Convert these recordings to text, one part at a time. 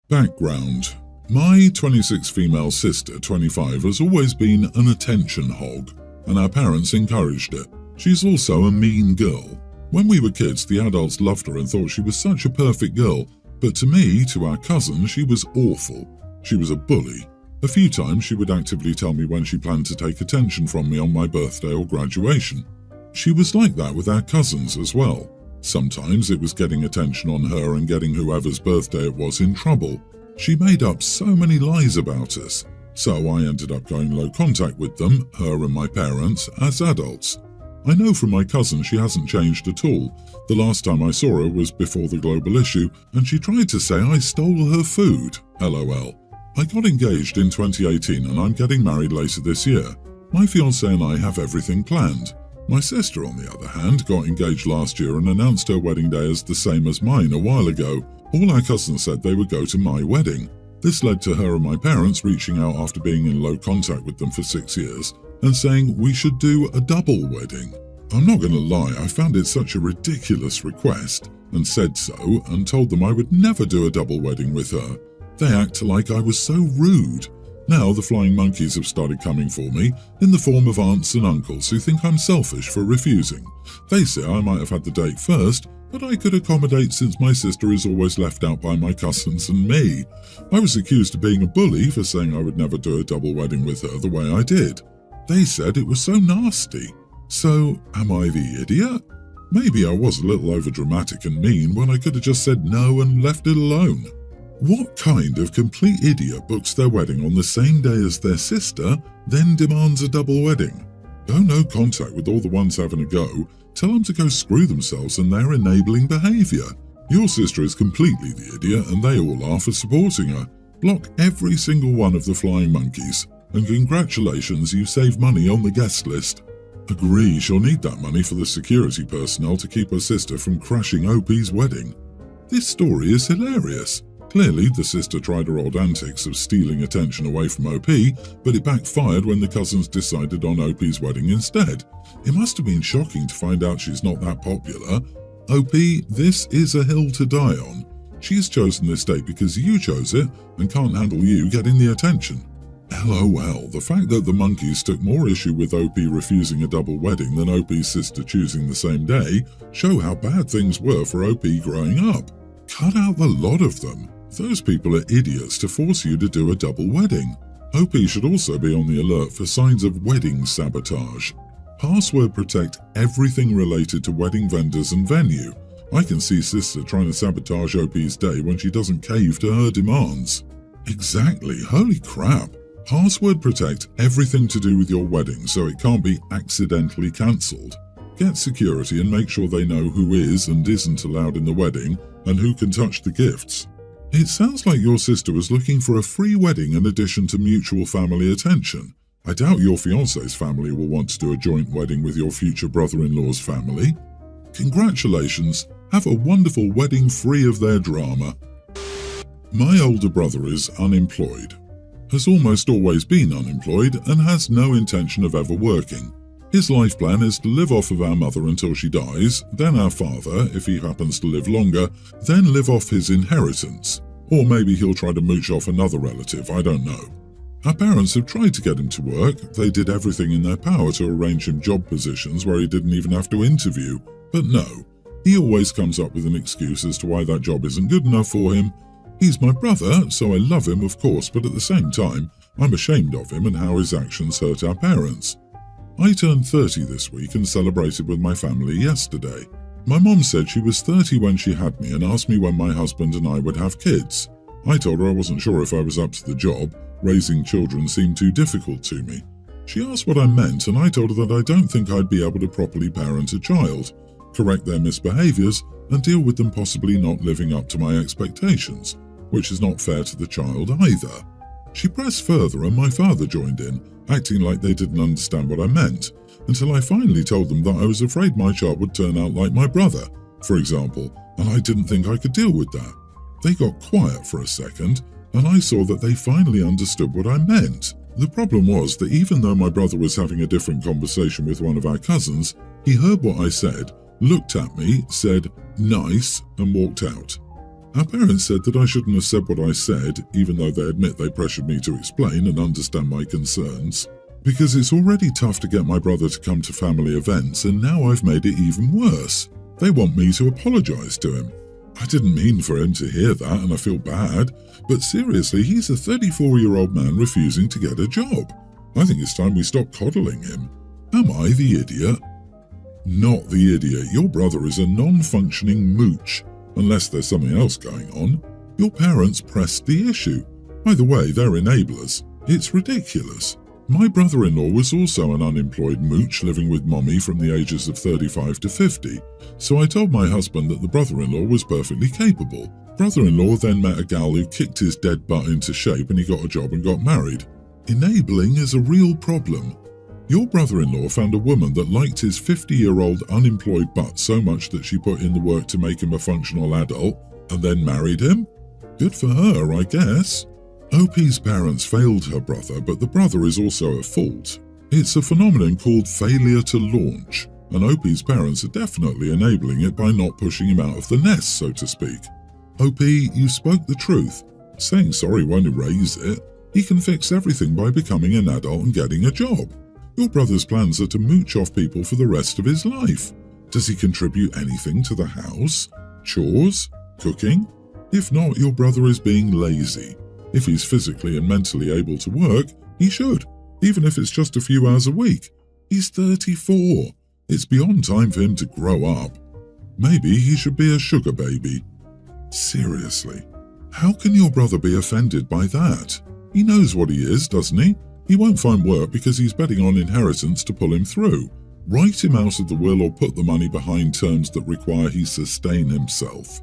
Background. My 26 female sister, 25, has always been an attention hog, and our parents encouraged it. She's also a mean girl. When we were kids, the adults loved her and thought she was such a perfect girl, but to me, to our cousin, she was awful. She was a bully. A few times she would actively tell me when she planned to take attention from me on my birthday or graduation. She was like that with our cousins as well. Sometimes it was getting attention on her and getting whoever's birthday it was in trouble. She made up so many lies about us, so I ended up going low contact with them, her and my parents, as adults. I know from my cousin she hasn't changed at all. The last time I saw her was before the global issue, and she tried to say I stole her food. LOL. I got engaged in 2018 and I'm getting married later this year. My fiancé and I have everything planned. My sister, on the other hand, got engaged last year and announced her wedding day as the same as mine a while ago. All our cousins said they would go to my wedding. This led to her and my parents reaching out after being in low contact with them for 6 years and saying we should do a double wedding. I'm not going to lie, I found it such a ridiculous request and said so and told them I would never do a double wedding with her. They act like I was so rude. Now the flying monkeys have started coming for me in the form of aunts and uncles who think I'm selfish for refusing. They say I might have had the date first, but I could accommodate since my sister is always left out by my cousins and me. I was accused of being a bully for saying I would never do a double wedding with her the way I did. They said it was so nasty. So, am I the idiot? Maybe I was a little overdramatic and mean when I could have just said no and left it alone. What kind of complete idiot books their wedding on the same day as their sister, then demands a double wedding? Go no contact with all the ones having a go, tell them to go screw themselves and their enabling behaviour. Your sister is completely the idiot and they all are for supporting her. Block every single one of the flying monkeys. And congratulations, you saved money on the guest list. Agree, she'll need that money for the security personnel to keep her sister from crashing OP's wedding. This story is hilarious. Clearly, the sister tried her old antics of stealing attention away from OP, but it backfired when the cousins decided on OP's wedding instead. It must have been shocking to find out she's not that popular. OP, this is a hill to die on. She's chosen this date because you chose it and can't handle you getting the attention. LOL, the fact that the monkeys took more issue with OP refusing a double wedding than OP's sister choosing the same day show how bad things were for OP growing up. Cut out the lot of them. Those people are idiots to force you to do a double wedding. OP should also be on the alert for signs of wedding sabotage. Password protect everything related to wedding vendors and venue. I can see sister trying to sabotage OP's day when she doesn't cave to her demands. Exactly, holy crap. Password protect everything to do with your wedding so it can't be accidentally cancelled. Get security and make sure they know who is and isn't allowed in the wedding and who can touch the gifts. It sounds like your sister was looking for a free wedding in addition to mutual family attention. I doubt your fiancé's family will want to do a joint wedding with your future brother-in-law's family. Congratulations, have a wonderful wedding free of their drama. My older brother is unemployed, has almost always been unemployed and has no intention of ever working. His life plan is to live off of our mother until she dies, then our father, if he happens to live longer, then live off his inheritance. Or maybe he'll try to mooch off another relative, I don't know. Our parents have tried to get him to work. They did everything in their power to arrange him job positions where he didn't even have to interview. But no, he always comes up with an excuse as to why that job isn't good enough for him. He's my brother, so I love him of course, but at the same time, I'm ashamed of him and how his actions hurt our parents. I turned 30 this week and celebrated with my family yesterday. My mom said she was 30 when she had me and asked me when my husband and I would have kids. I told her I wasn't sure if I was up to the job. Raising children seemed too difficult to me. She asked what I meant and I told her that I don't think I'd be able to properly parent a child, correct their misbehaviours and deal with them possibly not living up to my expectations, which is not fair to the child either. She pressed further and my father joined in, acting like they didn't understand what I meant, until I finally told them that I was afraid my child would turn out like my brother, for example, and I didn't think I could deal with that. They got quiet for a second, and I saw that they finally understood what I meant. The problem was that even though my brother was having a different conversation with one of our cousins, he heard what I said, looked at me, said, "nice," and walked out. Our parents said that I shouldn't have said what I said, even though they admit they pressured me to explain and understand my concerns. Because it's already tough to get my brother to come to family events, and now I've made it even worse. They want me to apologise to him. I didn't mean for him to hear that, and I feel bad, but seriously, he's a 34-year-old man refusing to get a job. I think it's time we stop coddling him. Am I the idiot? Not the idiot. Your brother is a non-functioning mooch, unless there's something else going on. Your parents pressed the issue. Either way, they're enablers. It's ridiculous. My brother-in-law was also an unemployed mooch living with mommy from the ages of 35 to 50, so I told my husband that the brother-in-law was perfectly capable. Brother-in-law then met a gal who kicked his dead butt into shape and he got a job and got married. Enabling is a real problem. Your brother-in-law found a woman that liked his 50-year-old unemployed butt so much that she put in the work to make him a functional adult and then married him? Good for her, I guess. OP's parents failed her brother, but the brother is also at fault. It's a phenomenon called failure to launch, and OP's parents are definitely enabling it by not pushing him out of the nest, so to speak. OP, you spoke the truth. Saying sorry won't erase it. He can fix everything by becoming an adult and getting a job. Your brother's plans are to mooch off people for the rest of his life. Does he contribute anything to the house? Chores? Cooking? If not, your brother is being lazy. If he's physically and mentally able to work, he should, even if it's just a few hours a week. He's 34. It's beyond time for him to grow up. Maybe he should be a sugar baby. Seriously, how can your brother be offended by that? He knows what he is, doesn't he? He won't find work because he's betting on inheritance to pull him through. Write him out of the will or put the money behind terms that require he sustain himself.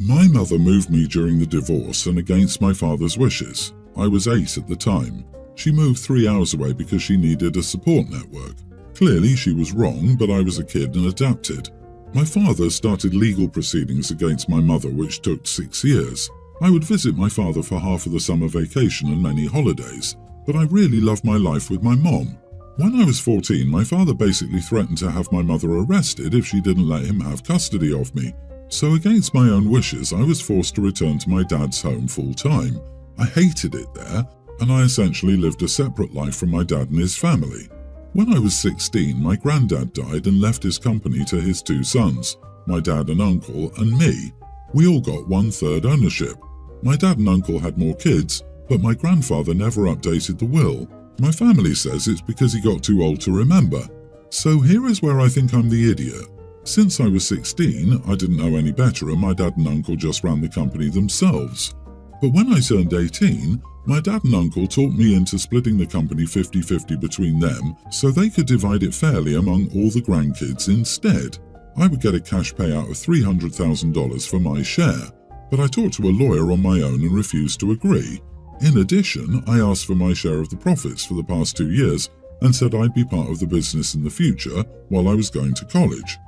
My mother moved me during the divorce and against my father's wishes. I was 8 at the time. She moved 3 hours away because she needed a support network. Clearly she was wrong, but I was a kid and adapted. My father started legal proceedings against my mother, which took 6 years. I would visit my father for half of the summer vacation and many holidays, but I really loved my life with my mom. When I was 14, my father basically threatened to have my mother arrested if she didn't let him have custody of me. So against my own wishes, I was forced to return to my dad's home full-time. I hated it there, and I essentially lived a separate life from my dad and his family. When I was 16, my granddad died and left his company to his 2 sons, my dad and uncle, and me. We all got 1/3 ownership. My dad and uncle had more kids, but my grandfather never updated the will. My family says it's because he got too old to remember. So here is where I think I'm the idiot. Since I was 16, I didn't know any better and my dad and uncle just ran the company themselves. But when I turned 18, my dad and uncle talked me into splitting the company 50-50 between them so they could divide it fairly among all the grandkids instead. I would get a cash payout of $300,000 for my share, but I talked to a lawyer on my own and refused to agree. In addition, I asked for my share of the profits for the past 2 years and said I'd be part of the business in the future while I was going to college.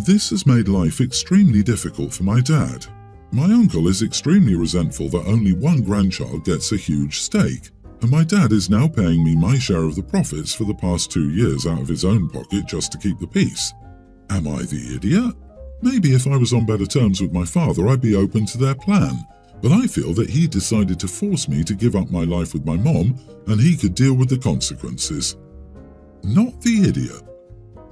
This has made life extremely difficult for my dad. My uncle is extremely resentful that only one grandchild gets a huge stake, and my dad is now paying me my share of the profits for the past 2 years out of his own pocket just to keep the peace. Am I the idiot? Maybe if I was on better terms with my father, I'd be open to their plan, but I feel that he decided to force me to give up my life with my mom and he could deal with the consequences. Not the idiot.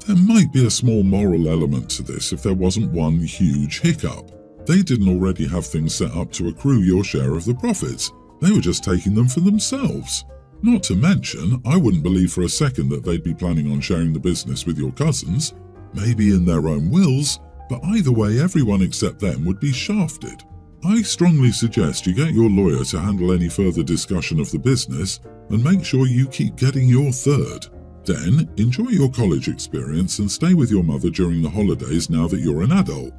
There might be a small moral element to this if there wasn't one huge hiccup. They didn't already have things set up to accrue your share of the profits. They were just taking them for themselves. Not to mention, I wouldn't believe for a second that they'd be planning on sharing the business with your cousins. Maybe in their own wills, but either way everyone except them would be shafted. I strongly suggest you get your lawyer to handle any further discussion of the business and make sure you keep getting your third. Then, enjoy your college experience and stay with your mother during the holidays now that you're an adult.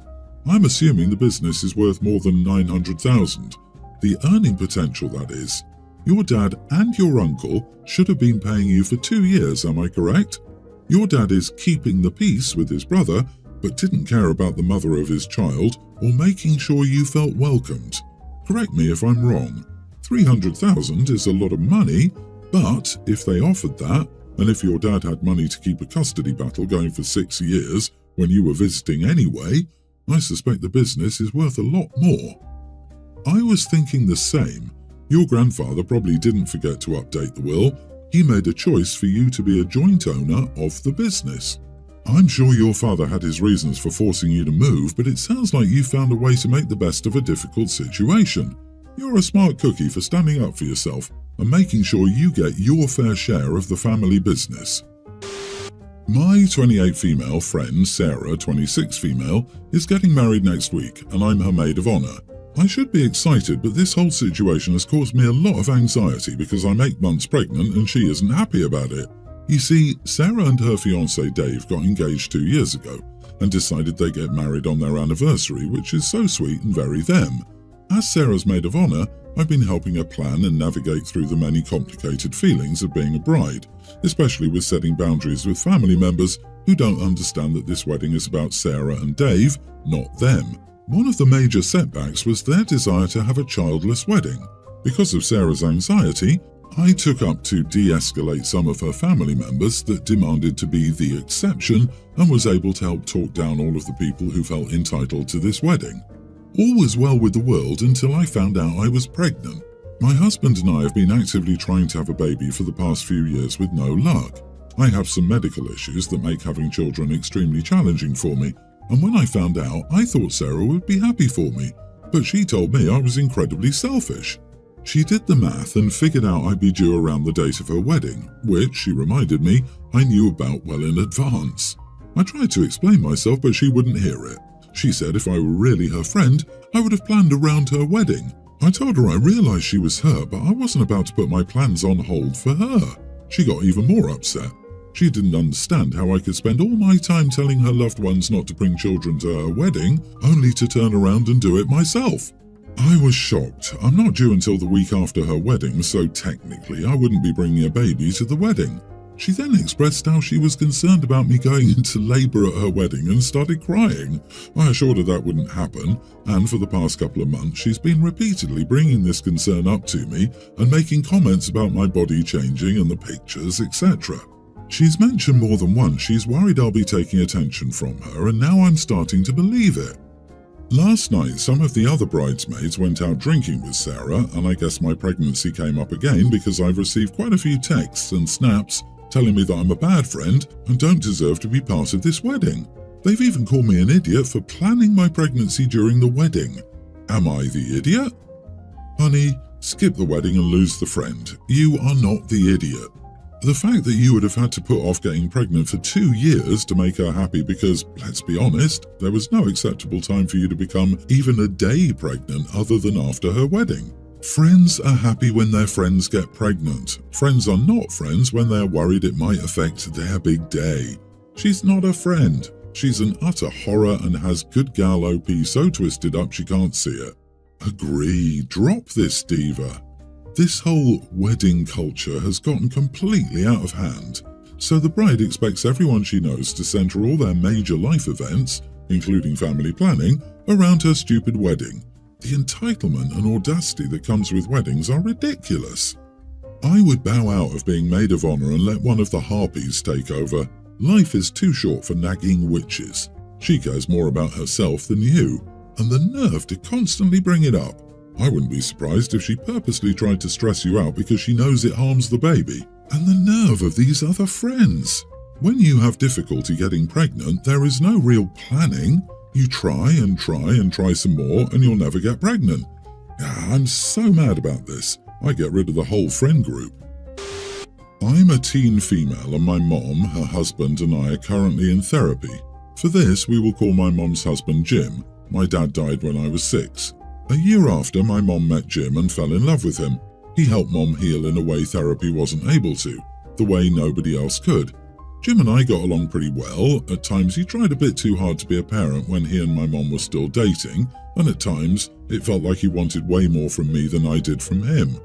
I'm assuming the business is worth more than $900,000. The earning potential, that is. Your dad and your uncle should have been paying you for 2 years, am I correct? Your dad is keeping the peace with his brother, but didn't care about the mother of his child or making sure you felt welcomed. Correct me if I'm wrong. $300,000 is a lot of money, but if they offered that, and if your dad had money to keep a custody battle going for 6 years when you were visiting anyway, I suspect the business is worth a lot more." I was thinking the same. Your grandfather probably didn't forget to update the will. He made a choice for you to be a joint owner of the business. I'm sure your father had his reasons for forcing you to move, but it sounds like you found a way to make the best of a difficult situation. You're a smart cookie for standing up for yourself and making sure you get your fair share of the family business. My 28 female friend, Sarah, 26 female, is getting married next week, and I'm her maid of honor. I should be excited, but this whole situation has caused me a lot of anxiety because I'm 8 months pregnant and she isn't happy about it. You see, Sarah and her fiancé Dave got engaged 2 years ago and decided they'd get married on their anniversary, which is so sweet and very them. As Sarah's maid of honor, I've been helping her plan and navigate through the many complicated feelings of being a bride, especially with setting boundaries with family members who don't understand that this wedding is about Sarah and Dave, not them. One of the major setbacks was their desire to have a childless wedding. Because of Sarah's anxiety, I took up to de-escalate some of her family members that demanded to be the exception and was able to help talk down all of the people who felt entitled to this wedding. All was well with the world until I found out I was pregnant. My husband and I have been actively trying to have a baby for the past few years with no luck. I have some medical issues that make having children extremely challenging for me, and when I found out, I thought Sarah would be happy for me, but she told me I was incredibly selfish. She did the math and figured out I'd be due around the date of her wedding, which, she reminded me, I knew about well in advance. I tried to explain myself, but she wouldn't hear it. She said if I were really her friend, I would have planned around her wedding. I told her I realized she was hurt, but I wasn't about to put my plans on hold for her. She got even more upset. She didn't understand how I could spend all my time telling her loved ones not to bring children to her wedding, only to turn around and do it myself. I was shocked. I'm not due until the week after her wedding, so technically I wouldn't be bringing a baby to the wedding. She then expressed how she was concerned about me going into labor at her wedding and started crying. I assured her that wouldn't happen, and for the past couple of months she's been repeatedly bringing this concern up to me and making comments about my body changing and the pictures, etc. She's mentioned more than once she's worried I'll be taking attention from her, and now I'm starting to believe it. Last night, some of the other bridesmaids went out drinking with Sarah, and I guess my pregnancy came up again because I've received quite a few texts and snaps telling me that I'm a bad friend and don't deserve to be part of this wedding. They've even called me an idiot for planning my pregnancy during the wedding. Am I the idiot? Honey, skip the wedding and lose the friend. You are not the idiot. The fact that you would have had to put off getting pregnant for 2 years to make her happy because, let's be honest, there was no acceptable time for you to become even a day pregnant other than after her wedding. Friends are happy when their friends get pregnant. Friends are not friends when they're worried it might affect their big day. She's not a friend. She's an utter horror and has good gal OP so twisted up she can't see it. Agree, drop this diva. This whole wedding culture has gotten completely out of hand, so the bride expects everyone she knows to center all their major life events, including family planning, around her stupid wedding. The entitlement and audacity that comes with weddings are ridiculous. I would bow out of being maid of honor and let one of the harpies take over. Life is too short for nagging witches. She cares more about herself than you, and the nerve to constantly bring it up. I wouldn't be surprised if she purposely tried to stress you out because she knows it harms the baby. And the nerve of these other friends. When you have difficulty getting pregnant, there is no real planning. You try and try some more and you'll never get pregnant. I'm so mad about this. I get rid of the whole friend group. I'm a teen female and my mom, her husband and I are currently in therapy. For this, we will call my mom's husband Jim. My dad died when I was 6. A year after, my mom met Jim and fell in love with him. He helped Mom heal in a way therapy wasn't able to, the way nobody else could. Jim and I got along pretty well. At times he tried a bit too hard to be a parent when he and my mom were still dating, and at times it felt like he wanted way more from me than I did from him.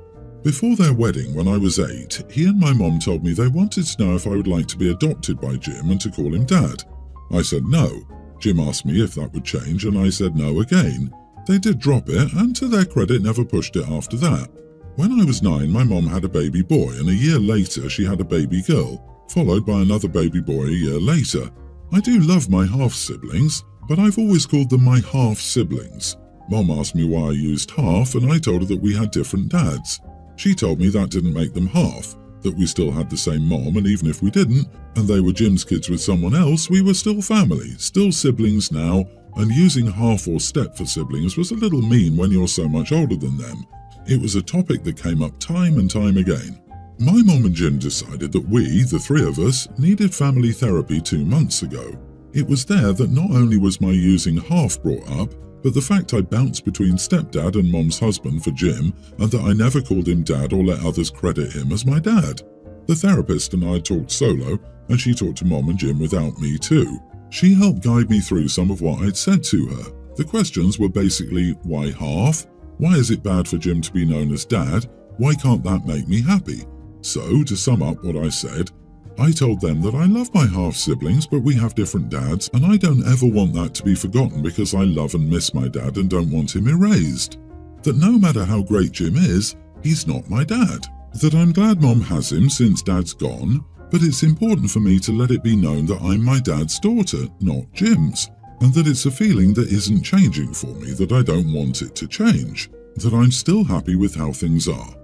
Before their wedding, when I was 8, he and my mom told me they wanted to know if I would like to be adopted by Jim and to call him Dad. I said no. Jim asked me if that would change, and I said no again. They did drop it, and to their credit never pushed it after that. When I was 9, my mom had a baby boy, and a year later she had a baby girl, followed by another baby boy a year later. I do love my half-siblings. but I've always called them my half-siblings. Mom asked me why I used half, and I told her that we had different dads. She told me that didn't make them half, that we still had the same mom, and even if we didn't, and they were Jim's kids with someone else, we were still family, still siblings now, and using half or step for siblings was a little mean when you're so much older than them. It was a topic that came up time and time again. My mom and Jim decided that we, the three of us, needed family therapy 2 months ago. It was there that not only was my using half brought up, but the fact I bounced between stepdad and mom's husband for Jim, and that I never called him dad or let others credit him as my dad. The therapist and I talked solo, and she talked to mom and Jim without me too. She helped guide me through some of what I'd said to her. The questions were basically, why half? Why is it bad for Jim to be known as dad? Why can't that make me happy? So, to sum up what I said, I told them that I love my half-siblings, but we have different dads, and I don't ever want that to be forgotten because I love and miss my dad and don't want him erased. That no matter how great Jim is, he's not my dad. That I'm glad Mom has him since Dad's gone, but it's important for me to let it be known that I'm my dad's daughter, not Jim's, and that it's a feeling that isn't changing for me, that I don't want it to change, that I'm still happy with how things are.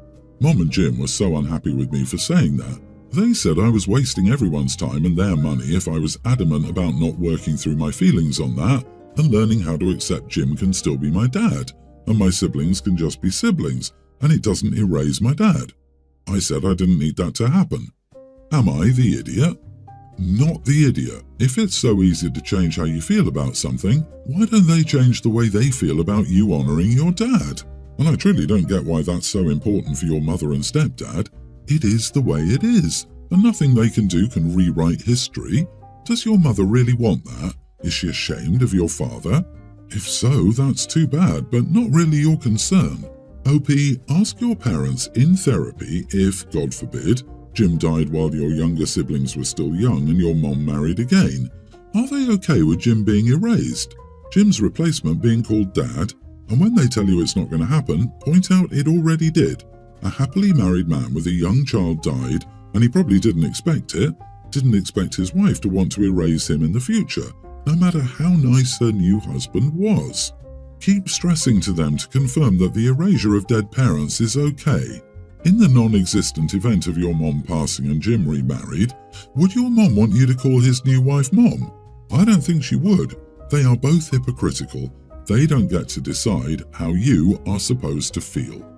Mom and Jim were so unhappy with me for saying that. They said I was wasting everyone's time and their money if I was adamant about not working through my feelings on that and learning how to accept Jim can still be my dad, and my siblings can just be siblings, and it doesn't erase my dad. I said I didn't need that to happen. Am I the idiot? Not the idiot. If it's so easy to change how you feel about something, why don't they change the way they feel about you honoring your dad? And I truly don't get why that's so important for your mother and stepdad. It is the way it is, and nothing they can do can rewrite history. Does your mother really want that? Is she ashamed of your father? If so, that's too bad, but not really your concern. OP, ask your parents in therapy if, God forbid, Jim died while your younger siblings were still young and your mom married again. Are they okay with Jim being erased? Jim's replacement being called Dad? And when they tell you it's not going to happen, point out it already did. A happily married man with a young child died, and he probably didn't expect it. Didn't expect his wife to want to erase him in the future, no matter how nice her new husband was. Keep stressing to them to confirm that the erasure of dead parents is okay. In the non-existent event of your mom passing and Jim remarried, would your mom want you to call his new wife Mom? I don't think she would. They are both hypocritical. They don't get to decide how you are supposed to feel.